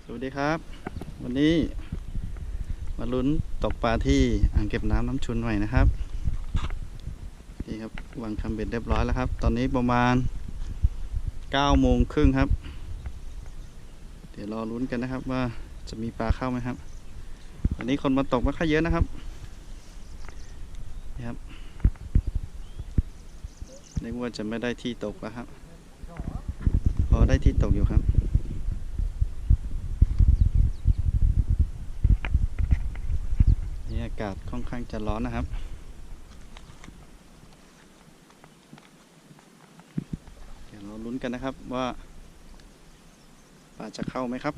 สวัสดีครับวันนี้มาลุ้นตกปลาที่อ่างเก็บน้ำน้ำชุนใหม่นะครับนี่ครับวางคำเบ็ดเรียบร้อยแล้วครับตอนนี้ประมาณ9:30ครับเดี๋ยวรอลุ้นกันนะครับว่าจะมีปลาเข้าไหมครับวันนี้คนมาตกไม่ค่อยเยอะนะครับนี่ครับนึกว่าจะไม่ได้ที่ตกแล้วครับพอได้ที่ตกอยู่ครับอากาศค่อนข้างจะร้อนนะครับเดี๋ยวเราลุ้นกันนะครับว่าปลาจะเข้าไหมครับ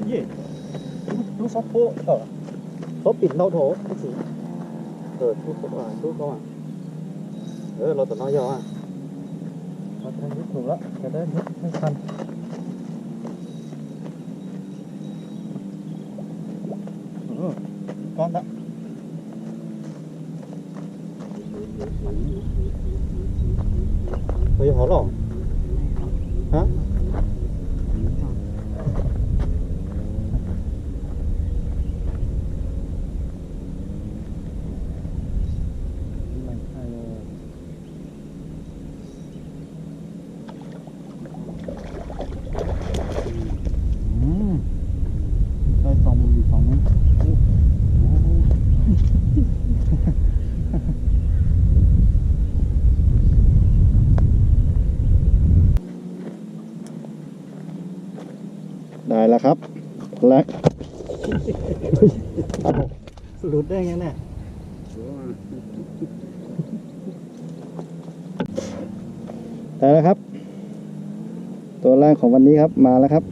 예, chú sắp phố ở phố biển đâu thổ cái gì chú có à lo tụi nó do à có thấy hết thủ đó cái đấy hết khăn con đó bây giờ hổ lò hảได้แล้วครับแล้วหลุดได้ไงเนี่ยได้แล้วครับตัวแรกของวันนี้ครับมาแล้วครับ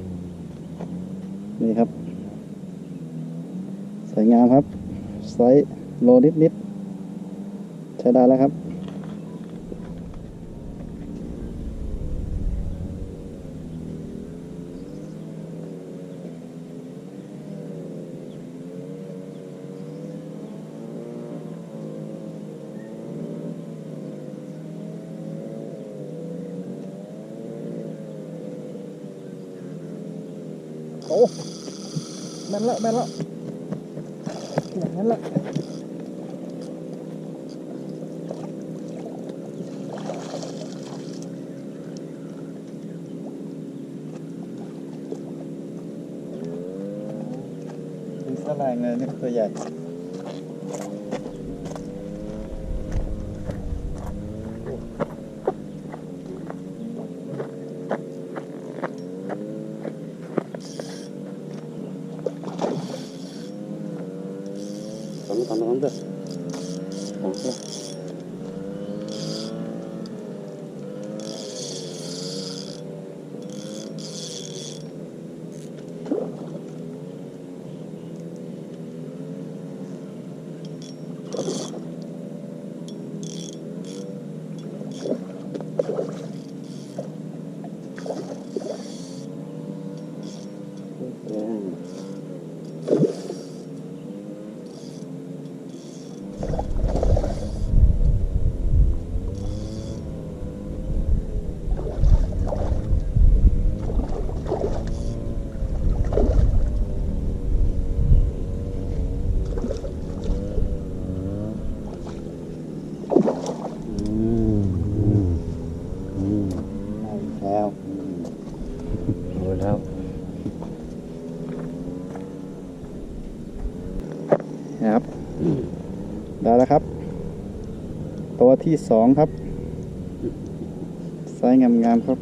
นี่ครับสวยงามครับไซส์โลนิดใช้ได้แล้วครับโอ้แม่นละอย่างนั้นละดูสลายเลยนี่ตัวใหญ่tanda dah. Okey.ครับได้แล้วครับตัวที่2ครับไซส์งามๆครับ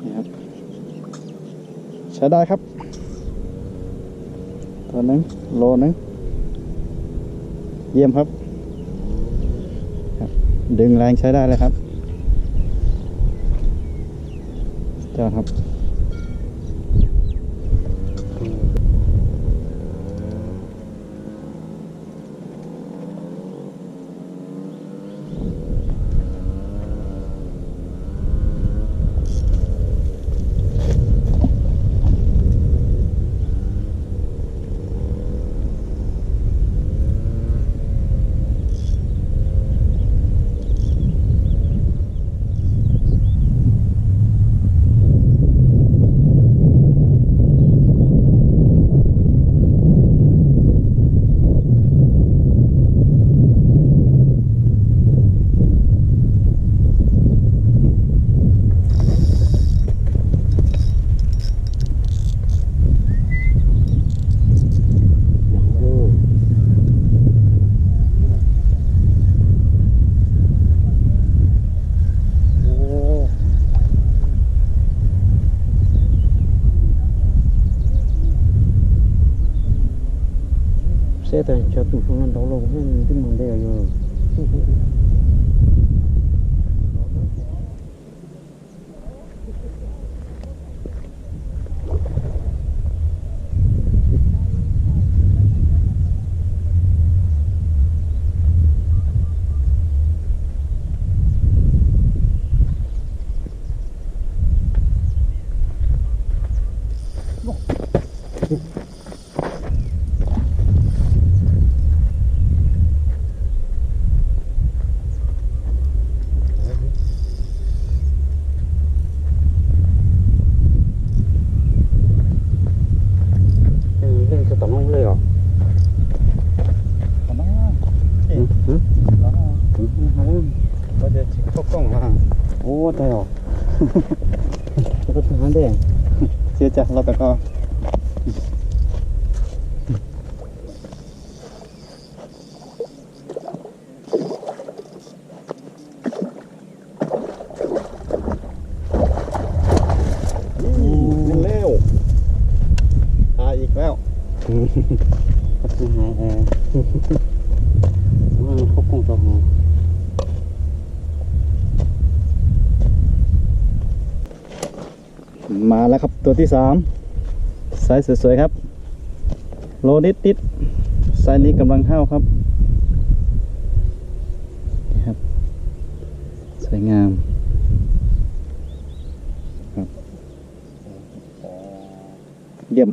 นี่ครับใช้ได้ครับตัวนึงโลนึงเยี่ยมครับดึงแรงใช้ได้เลยครับเจ้าครับ thế tại cho tụi chúng nó đấu lâu hết cái món đây rồi lên cho tao nông lên rồi còn nó đó nó có thể chỉ có công mà ô tay rồi tôi có thằng đấy chia chặt là cóมันเร็วตายอีกแล้ว có thằng hai không công tao hả มาแล้วครับตัวที่3ไซส์สวยๆครับโลนิดไซส์นี้กำลังเข้าครับนี่ครับสวยงามครับเยี่ยม